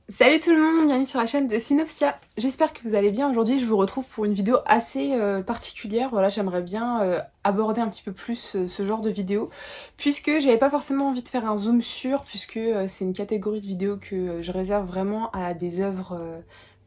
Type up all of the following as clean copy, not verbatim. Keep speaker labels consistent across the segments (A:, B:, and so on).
A: Salut tout le monde, bienvenue sur la chaîne de Synopsia. J'espère que vous allez bien. Aujourd'hui je vous retrouve pour une vidéo assez particulière. Voilà, j'aimerais bien aborder un petit peu plus ce genre de vidéo, puisque j'avais pas forcément envie de faire un zoom sur, puisque c'est une catégorie de vidéos que je réserve vraiment à des œuvres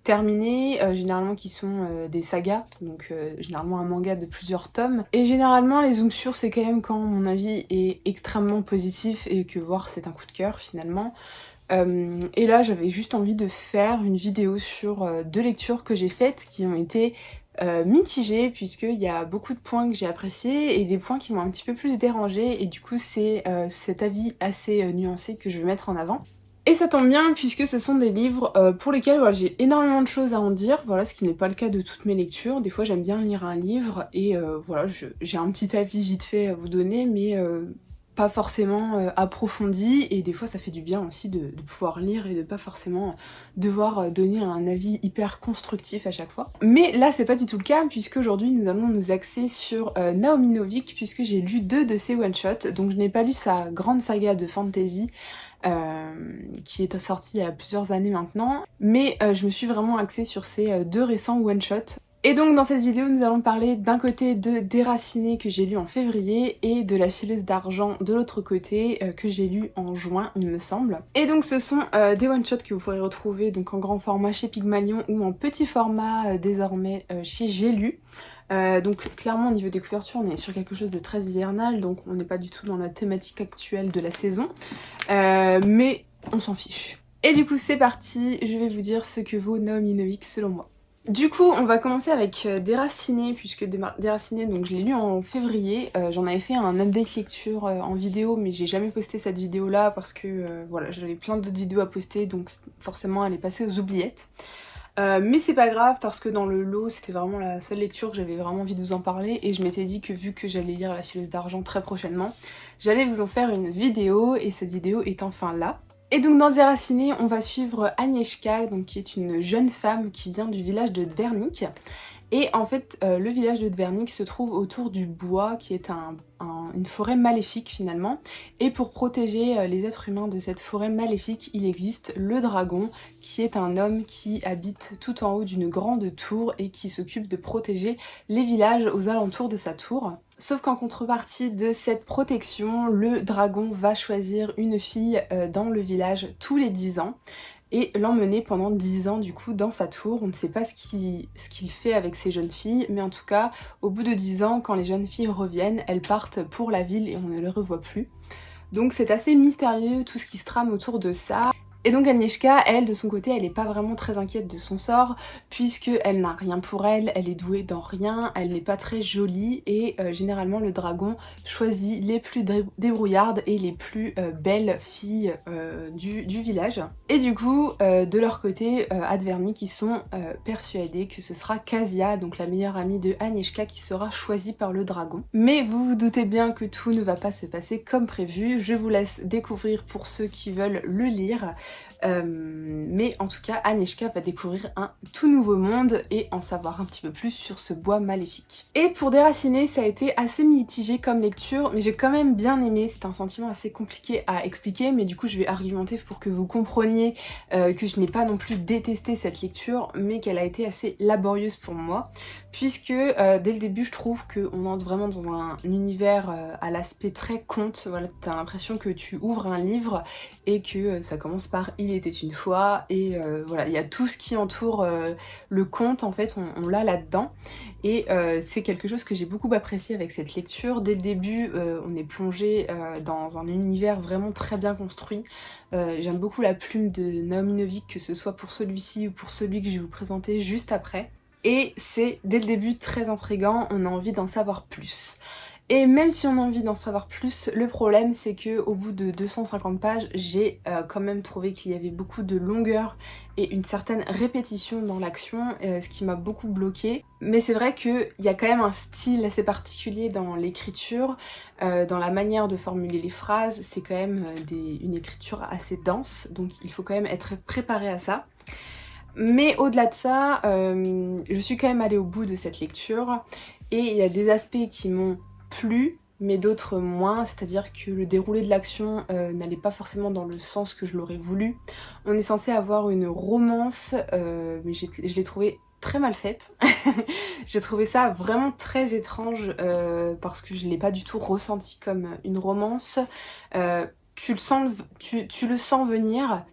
A: terminées, généralement qui sont des sagas, donc généralement un manga de plusieurs tomes. Et généralement les zooms sur c'est quand même quand mon avis est extrêmement positif et que voir c'est un coup de cœur finalement. Et là j'avais juste envie de faire une vidéo sur deux lectures que j'ai faites qui ont été mitigées, puisqu'il y a beaucoup de points que j'ai appréciés et des points qui m'ont un petit peu plus dérangée, et du coup c'est cet avis assez nuancé que je vais mettre en avant. Et ça tombe bien puisque ce sont des livres pour lesquels voilà, j'ai énormément de choses à en dire, voilà, ce qui n'est pas le cas de toutes mes lectures. Des fois j'aime bien lire un livre et voilà, j'ai un petit avis vite fait à vous donner, mais pas forcément approfondi, et des fois ça fait du bien aussi de pouvoir lire et de pas forcément devoir donner un avis hyper constructif à chaque fois. Mais là c'est pas du tout le cas, puisque aujourd'hui nous allons nous axer sur Naomi Novik, puisque j'ai lu deux de ses one-shots. Donc je n'ai pas lu sa grande saga de fantasy qui est sortie il y a plusieurs années maintenant, mais je me suis vraiment axée sur ces deux récents one-shots. Et donc dans cette vidéo nous allons parler d'un côté de Déraciné que j'ai lu en février, et de La Fileuse d'Argent de l'autre côté que j'ai lu en juin il me semble. Et donc ce sont des one-shots que vous pourrez retrouver donc en grand format chez Pygmalion ou en petit format désormais chez J'ai lu. Donc clairement au niveau des couvertures on est sur quelque chose de très hivernal, donc on n'est pas du tout dans la thématique actuelle de la saison, mais on s'en fiche. Et du coup c'est parti, je vais vous dire ce que vaut Naomi Novik selon moi. Du coup, on va commencer avec Déraciné, puisque Déraciné, donc je l'ai lu en février. J'en avais fait un update lecture en vidéo, mais j'ai jamais posté cette vidéo-là parce que voilà, j'avais plein d'autres vidéos à poster, donc forcément elle est passée aux oubliettes. Mais c'est pas grave, parce que dans le lot, c'était vraiment la seule lecture que j'avais vraiment envie de vous en parler, et je m'étais dit que vu que j'allais lire La Fileuse d'Argent très prochainement, j'allais vous en faire une vidéo, et cette vidéo est enfin là. Et donc dans Déraciné, on va suivre Agnieszka, donc qui est une jeune femme qui vient du village de Dvernik. Et en fait, le village de Dvernik se trouve autour du bois, qui est une forêt maléfique finalement. Et pour protéger les êtres humains de cette forêt maléfique, il existe le dragon, qui est un homme qui habite tout en haut d'une grande tour et qui s'occupe de protéger les villages aux alentours de sa tour. Sauf qu'en contrepartie de cette protection, le dragon va choisir une fille dans le village tous les 10 ans et l'emmener pendant 10 ans du coup dans sa tour. On ne sait pas ce qu'il fait avec ces jeunes filles, mais en tout cas au bout de 10 ans, quand les jeunes filles reviennent, elles partent pour la ville et on ne les revoit plus. Donc c'est assez mystérieux tout ce qui se trame autour de ça. Et donc Agnieszka, elle, de son côté, elle n'est pas vraiment très inquiète de son sort, puisque elle n'a rien pour elle, elle est douée dans rien, elle n'est pas très jolie, et généralement le dragon choisit les plus débrouillardes et les plus belles filles du village. Et du coup, de leur côté, à Dvernik, ils sont persuadés que ce sera Kasia, donc la meilleure amie de Agnieszka, qui sera choisie par le dragon. Mais vous vous doutez bien que tout ne va pas se passer comme prévu, je vous laisse découvrir pour ceux qui veulent le lire. Mais en tout cas, Agnieszka va découvrir un tout nouveau monde et en savoir un petit peu plus sur ce bois maléfique. Et pour Déraciné, ça a été assez mitigé comme lecture, mais j'ai quand même bien aimé. C'est un sentiment assez compliqué à expliquer, mais du coup je vais argumenter pour que vous compreniez que je n'ai pas non plus détesté cette lecture, mais qu'elle a été assez laborieuse pour moi, puisque dès le début je trouve qu'on entre vraiment dans un univers à l'aspect très conte. Voilà, t'as l'impression que tu ouvres un livre et que ça commence par Il était une fois, et voilà, il y a tout ce qui entoure le conte, en fait, on l'a là-dedans, et c'est quelque chose que j'ai beaucoup apprécié avec cette lecture. Dès le début, on est plongé dans un univers vraiment très bien construit. J'aime beaucoup la plume de Naomi Novik, que ce soit pour celui-ci ou pour celui que je vais vous présenter juste après. Et c'est dès le début très intriguant, on a envie d'en savoir plus. Et même si on a envie d'en savoir plus, le problème c'est que au bout de 250 pages, j'ai quand même trouvé qu'il y avait beaucoup de longueur et une certaine répétition dans l'action, ce qui m'a beaucoup bloquée. Mais c'est vrai qu'il y a quand même un style assez particulier dans l'écriture, dans la manière de formuler les phrases. C'est quand même une écriture assez dense, donc il faut quand même être préparé à ça. Mais au-delà de ça, je suis quand même allée au bout de cette lecture, et il y a des aspects qui m'ont plu, mais d'autres moins, c'est-à-dire que le déroulé de l'action n'allait pas forcément dans le sens que je l'aurais voulu. On est censé avoir une romance, mais je l'ai trouvée très mal faite. J'ai trouvé ça vraiment très étrange parce que je l'ai pas du tout ressenti comme une romance. Tu le sens venir,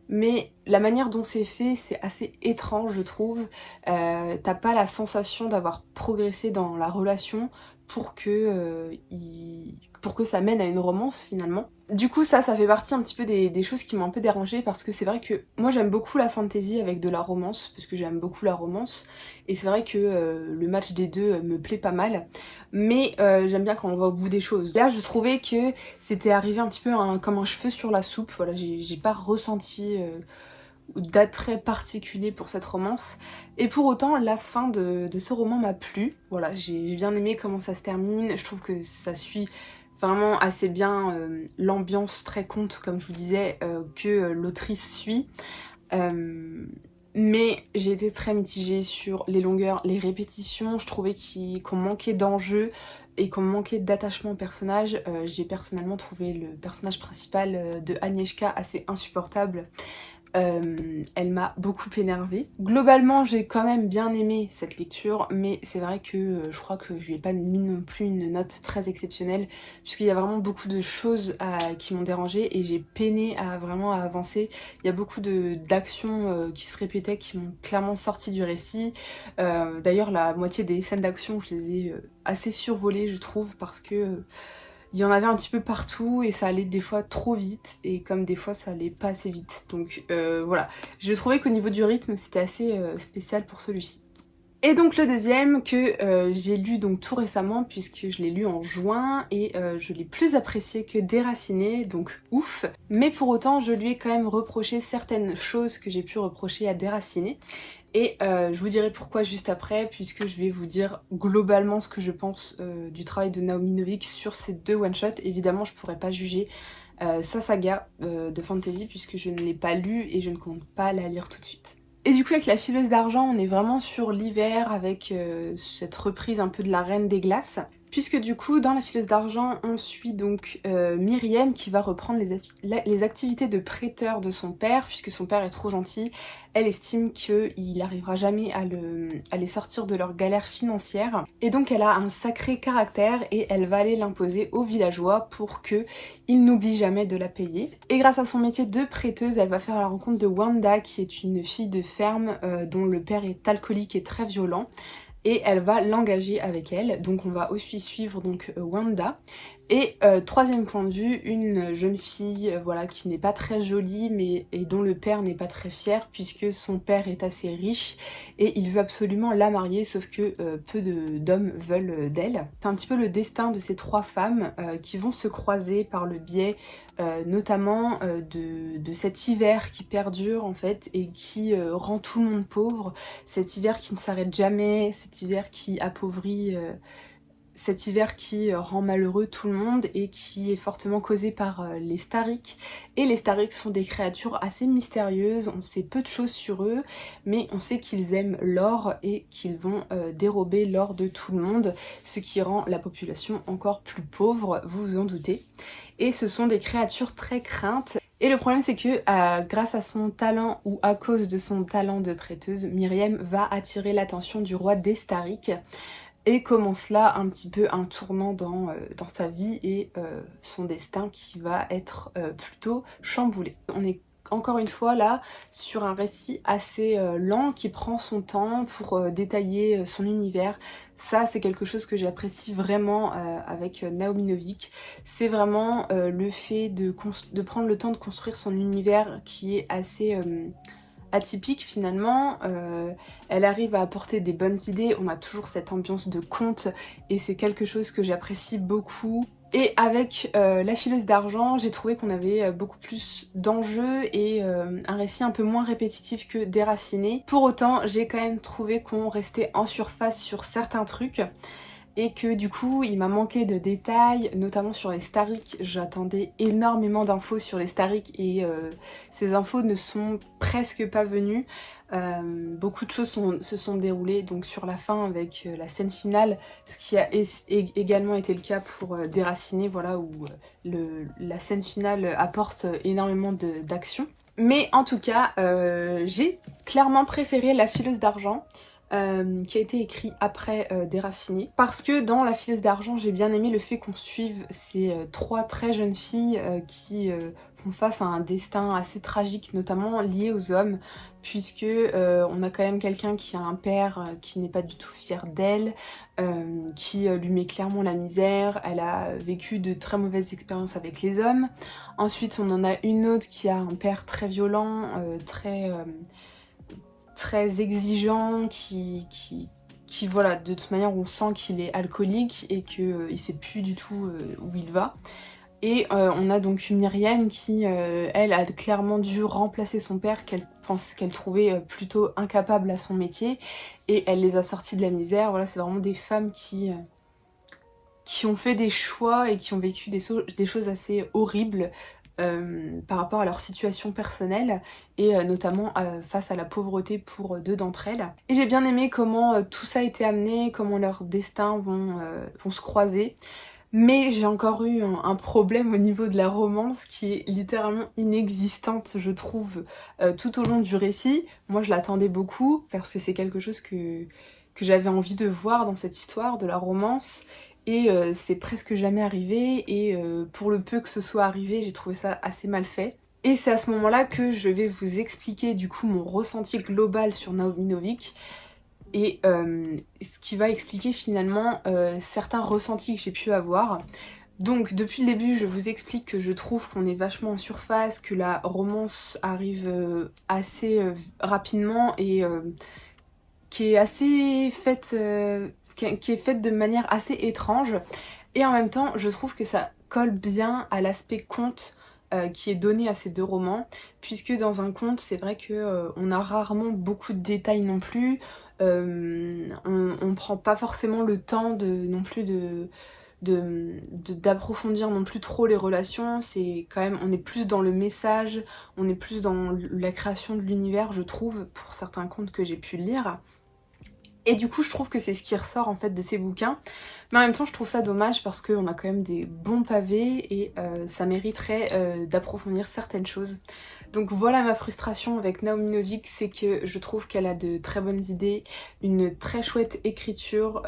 A: mais la manière dont c'est fait, c'est assez étrange, je trouve. T'as pas la sensation d'avoir progressé dans la relation pour pour que ça mène à une romance finalement. Du coup ça fait partie un petit peu des choses qui m'ont un peu dérangée parce que c'est vrai que moi j'aime beaucoup la fantasy avec de la romance, parce que j'aime beaucoup la romance, et c'est vrai que le match des deux me plaît pas mal, mais j'aime bien quand on va au bout des choses. Là je trouvais que c'était arrivé un petit peu comme un cheveu sur la soupe, voilà, j'ai pas ressenti d'attrait particulier pour cette romance, et pour autant la fin de ce roman m'a plu. Voilà, j'ai bien aimé comment ça se termine, je trouve que ça suit vraiment assez bien l'ambiance très conte, comme je vous disais, que l'autrice suit. Mais j'ai été très mitigée sur les longueurs, les répétitions. Je trouvais qu'on manquait d'enjeu et qu'on manquait d'attachement au personnage. J'ai personnellement trouvé le personnage principal de Agnieszka assez insupportable. Elle m'a beaucoup énervée. Globalement, j'ai quand même bien aimé cette lecture, mais c'est vrai que je crois que je lui ai pas mis non plus une note très exceptionnelle, puisqu'il y a vraiment beaucoup de choses qui m'ont dérangée et j'ai peiné vraiment à avancer. Il y a beaucoup d'actions qui se répétaient, qui m'ont clairement sorti du récit. D'ailleurs, la moitié des scènes d'action, je les ai assez survolées, je trouve, parce que il y en avait un petit peu partout et ça allait des fois trop vite, et comme des fois ça allait pas assez vite. Donc voilà, je trouvais qu'au niveau du rythme c'était assez spécial pour celui-ci. Et donc le deuxième que j'ai lu donc tout récemment, puisque je l'ai lu en juin, et je l'ai plus apprécié que Déraciné, donc ouf. Mais pour autant je lui ai quand même reproché certaines choses que j'ai pu reprocher à Déraciné. Et je vous dirai pourquoi juste après, puisque je vais vous dire globalement ce que je pense du travail de Naomi Novik sur ces deux one-shots. Évidemment, je pourrais pas juger sa saga de fantasy, puisque je ne l'ai pas lue et je ne compte pas la lire tout de suite. Et du coup, avec La Fileuse d'Argent, on est vraiment sur l'hiver, avec cette reprise un peu de La Reine des Glaces. Puisque du coup, dans La Fileuse d'Argent, on suit donc Myriam qui va reprendre les activités de prêteur de son père, puisque son père est trop gentil. Elle estime qu'il n'arrivera jamais à les sortir de leur galère financière. Et donc elle a un sacré caractère et elle va aller l'imposer aux villageois pour qu'ils n'oublient jamais de la payer. Et grâce à son métier de prêteuse, elle va faire la rencontre de Wanda, qui est une fille de ferme dont le père est alcoolique et très violent. Et elle va l'engager avec elle, donc on va aussi suivre donc Wanda. Et troisième point de vue, une jeune fille voilà, qui n'est pas très jolie et dont le père n'est pas très fier, puisque son père est assez riche et il veut absolument la marier, sauf que peu d'hommes veulent d'elle. C'est un petit peu le destin de ces trois femmes qui vont se croiser par le biais notamment de cet hiver qui perdure en fait et qui rend tout le monde pauvre, cet hiver qui ne s'arrête jamais, cet hiver qui appauvrit, cet hiver qui rend malheureux tout le monde et qui est fortement causé par les Starrick. Et les Starrick sont des créatures assez mystérieuses, on sait peu de choses sur eux, mais on sait qu'ils aiment l'or et qu'ils vont dérober l'or de tout le monde, ce qui rend la population encore plus pauvre, vous vous en doutez. Et ce sont des créatures très craintes. Et le problème c'est que grâce à son talent ou à cause de son talent de prêteuse, Myriam va attirer l'attention du roi des Starrick et commence là un petit peu un tournant dans sa vie et son destin qui va être plutôt chamboulé. On est encore une fois là sur un récit assez lent qui prend son temps pour détailler son univers. Ça c'est quelque chose que j'apprécie vraiment avec Naomi Novik. C'est vraiment le fait de prendre le temps de construire son univers qui est assez atypique finalement. Elle arrive à apporter des bonnes idées, on a toujours cette ambiance de conte et c'est quelque chose que j'apprécie beaucoup. Et avec La Fileuse d'Argent, j'ai trouvé qu'on avait beaucoup plus d'enjeux et un récit un peu moins répétitif que Déraciné. Pour autant, j'ai quand même trouvé qu'on restait en surface sur certains trucs. et que du coup il m'a manqué de détails, notamment sur les Stariks. J'attendais énormément d'infos sur les Stariks et ces infos ne sont presque pas venues. Beaucoup de choses se sont déroulées donc sur la fin avec la scène finale, ce qui a également été le cas pour Déraciné, voilà, où la scène finale apporte énormément d'action. Mais en tout cas, j'ai clairement préféré La Fileuse d'Argent, qui a été écrit après Déraciné. Parce que dans La Fileuse d'Argent, j'ai bien aimé le fait qu'on suive ces trois très jeunes filles qui font face à un destin assez tragique, notamment lié aux hommes, puisque on a quand même quelqu'un qui a un père qui n'est pas du tout fier d'elle, qui lui met clairement la misère. Elle a vécu de très mauvaises expériences avec les hommes. Ensuite, on en a une autre qui a un père très violent, très exigeant, qui voilà, de toute manière on sent qu'il est alcoolique et qu'il sait plus du tout où il va. Et on a donc Myriam qui, elle, a clairement dû remplacer son père qu'elle trouvait plutôt incapable à son métier, et elle les a sortis de la misère. Voilà, c'est vraiment des femmes qui ont fait des choix et qui ont vécu des choses assez horribles par rapport à leur situation personnelle et notamment face à la pauvreté pour deux d'entre elles. Et j'ai bien aimé comment tout ça a été amené, comment leurs destins vont se croiser. Mais j'ai encore eu un problème au niveau de la romance qui est littéralement inexistante, je trouve, tout au long du récit. Moi je l'attendais beaucoup parce que c'est quelque chose que j'avais envie de voir dans cette histoire, de la romance. Et c'est presque jamais arrivé, et pour le peu que ce soit arrivé, j'ai trouvé ça assez mal fait. Et c'est à ce moment-là que je vais vous expliquer du coup mon ressenti global sur Naomi Novik, et ce qui va expliquer finalement certains ressentis que j'ai pu avoir. Donc depuis le début, je vous explique que je trouve qu'on est vachement en surface, que la romance arrive assez rapidement et qui est assez faite, qui est faite de manière assez étrange. Et en même temps, je trouve que ça colle bien à l'aspect conte qui est donné à ces deux romans, puisque dans un conte, c'est vrai que on a rarement beaucoup de détails non plus. On prend pas forcément le temps non plus d'approfondir non plus trop les relations. C'est quand même, on est plus dans le message, on est plus dans la création de l'univers, je trouve, pour certains contes que j'ai pu lire. Et du coup, je trouve que c'est ce qui ressort en fait de ces bouquins. Mais en même temps, je trouve ça dommage parce qu'on a quand même des bons pavés et ça mériterait d'approfondir certaines choses. Donc voilà ma frustration avec Naomi Novik, c'est que je trouve qu'elle a de très bonnes idées, une très chouette écriture,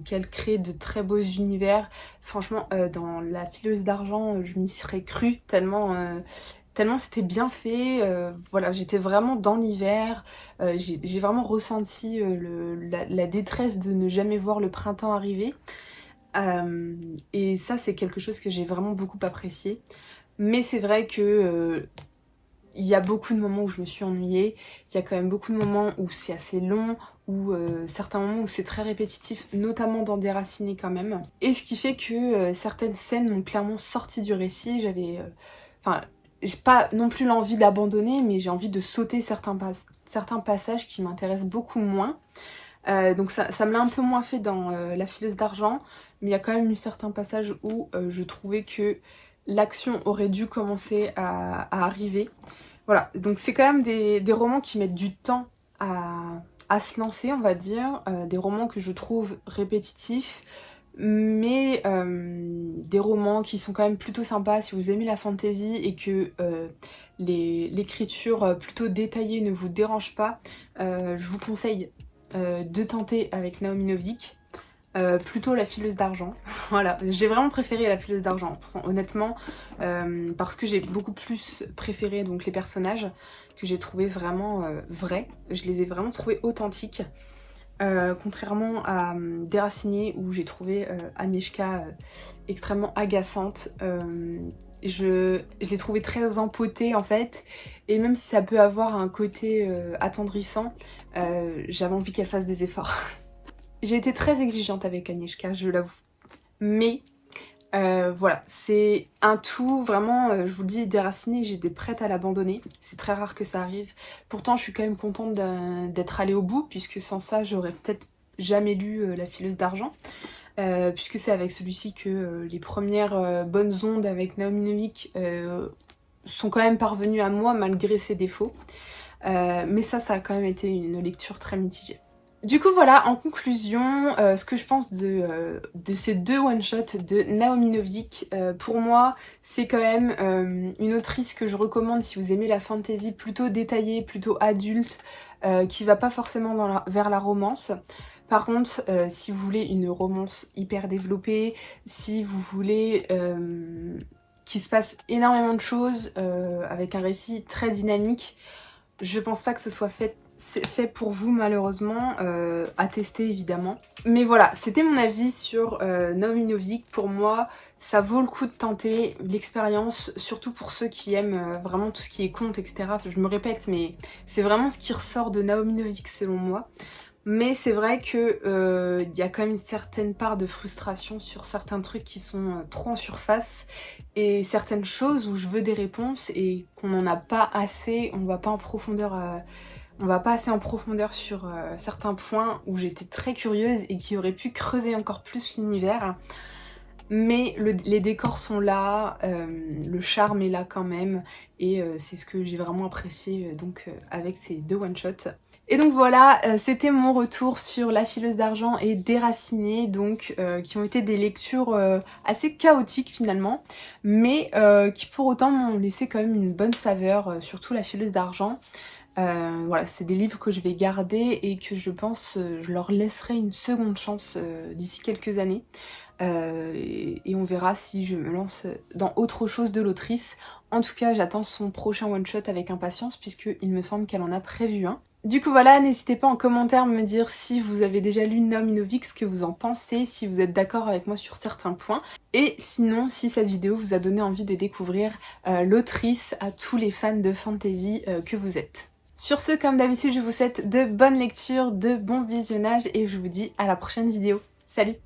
A: qu'elle crée de très beaux univers. Franchement, dans La Fileuse d'Argent, je m'y serais crue tellement c'était bien fait. Voilà, j'étais vraiment dans l'hiver, j'ai vraiment ressenti la détresse de ne jamais voir le printemps arriver. Et ça, c'est quelque chose que j'ai vraiment beaucoup apprécié. Mais c'est vrai que il y a beaucoup de moments où je me suis ennuyée, il y a quand même beaucoup de moments où c'est assez long, ou certains moments où c'est très répétitif, notamment dans Déraciné quand même. Et ce qui fait que certaines scènes m'ont clairement sorti du récit. Enfin, j'ai pas non plus l'envie d'abandonner, mais j'ai envie de sauter certains passages qui m'intéressent beaucoup moins. Donc ça me l'a un peu moins fait dans La Fileuse d'Argent, mais il y a quand même eu certains passages où je trouvais que l'action aurait dû commencer à arriver. Voilà, donc c'est quand même des romans qui mettent du temps à se lancer, on va dire. Des romans que je trouve répétitifs, mais des romans qui sont quand même plutôt sympas si vous aimez la fantasy et que l'écriture plutôt détaillée ne vous dérange pas. Je vous conseille de tenter avec Naomi Novik. Plutôt La Fileuse d'Argent. Voilà, j'ai vraiment préféré La Fileuse d'Argent, honnêtement, parce que j'ai beaucoup plus préféré donc les personnages que j'ai trouvé vraiment vrais. Je les ai vraiment trouvés authentiques, contrairement à Déraciné où j'ai trouvé Agnieszka extrêmement agaçante. Je l'ai trouvée très empotée en fait, et même si ça peut avoir un côté attendrissant, j'avais envie qu'elle fasse des efforts. J'ai été très exigeante avec Agnieszka, je l'avoue. Mais voilà, c'est un tout, vraiment, je vous le dis, Déraciné, j'étais prête à l'abandonner. C'est très rare que ça arrive. Pourtant, je suis quand même contente d'être allée au bout, puisque sans ça, j'aurais peut-être jamais lu La Fileuse d'Argent. puisque c'est avec celui-ci que les premières bonnes ondes avec Naomi Novik sont quand même parvenues à moi malgré ses défauts. Mais ça a quand même été une lecture très mitigée. Du coup voilà, en conclusion, ce que je pense de ces deux one-shots de Naomi Novik, pour moi c'est quand même une autrice que je recommande si vous aimez la fantasy plutôt détaillée, plutôt adulte, qui va pas forcément vers la romance. Par contre, si vous voulez une romance hyper développée, si vous voulez qu'il se passe énormément de choses, avec un récit très dynamique, je pense pas que ce soit fait pour vous malheureusement, à tester évidemment. Mais voilà, c'était mon avis sur Naomi Novik. Pour moi, ça vaut le coup de tenter l'expérience, surtout pour ceux qui aiment vraiment tout ce qui est conte, etc. Je me répète, mais c'est vraiment ce qui ressort de Naomi Novik selon moi. Mais c'est vrai que y a quand même une certaine part de frustration sur certains trucs qui sont trop en surface et certaines choses où je veux des réponses et qu'on n'en a pas assez, on va pas en profondeur, on va pas assez en profondeur sur certains points où j'étais très curieuse et qui auraient pu creuser encore plus l'univers. Mais les décors sont là, le charme est là quand même, et c'est ce que j'ai vraiment apprécié donc avec ces deux one-shots. Et donc voilà, c'était mon retour sur La Fileuse d'Argent et Déracinée, donc qui ont été des lectures assez chaotiques finalement, mais qui pour autant m'ont laissé quand même une bonne saveur, surtout La Fileuse d'Argent. Voilà, c'est des livres que je vais garder et que je pense je leur laisserai une seconde chance d'ici quelques années. Et on verra si je me lance dans autre chose de l'autrice. En tout cas, j'attends son prochain one-shot avec impatience puisqu'il me semble qu'elle en a prévu un. Du coup voilà, n'hésitez pas en commentaire à me dire si vous avez déjà lu Naomi Novik, ce que vous en pensez, si vous êtes d'accord avec moi sur certains points. Et sinon, si cette vidéo vous a donné envie de découvrir l'autrice à tous les fans de fantasy que vous êtes. Sur ce, comme d'habitude, je vous souhaite de bonnes lectures, de bons visionnages et je vous dis à la prochaine vidéo. Salut!